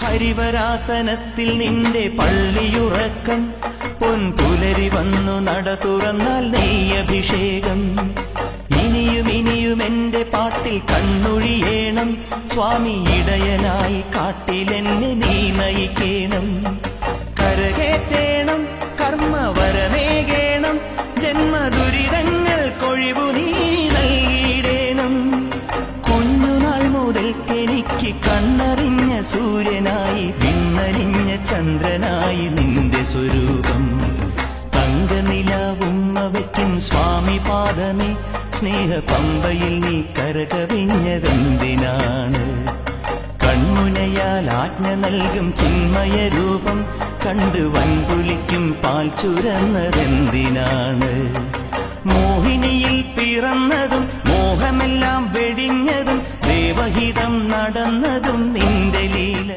ഹരിവരാസനത്തിൽ നിന്റെ പള്ളിയുറക്കം പൊൻപുലരി വന്നു നട തുറന്നാൽ നെയ്യഭിഷേകം ഇനിയും ഇനിയും എന്റെ പാട്ടിൽ കണ്ണൊഴിയേണം സ്വാമി ഇടയനായി കാട്ടിലെന്നെ നീ നയിക്കേണം കരകേറ്റേണം കർമ്മവരമേകേണം ജന്മദുരിതങ്ങൾ കൊഴിവു നീ നൽകിയിടേണം കുഞ്ഞുനാൾ മുതൽക്കെനിക്ക് കണ്ണറിഞ്ഞ സൂര്യനായി വിണ്ണലിഞ്ഞ ചന്ദ്രനായി നിന്റെ സ്വരൂപം തങ്കനിലാവുമ്മ വയ്ക്കും സ്വാമി പാദമേ സ്നേഹ പമ്പയിൽ നീ കരകവിഞ്ഞതെന്തിനാണ് കൺമുനയാൽ ആജ്ഞ നൽകും ചിന്മയ രൂപം കണ്ട് വൻപുലിക്കും പാൽ ചുരന്നതെന്തിനാണ് മോഹിനിയിൽ പിറന്നതും മോഹമെല്ലാം വെടിഞ്ഞതും ദേവഹിതം നടന്നതും നിന്റെ ലീല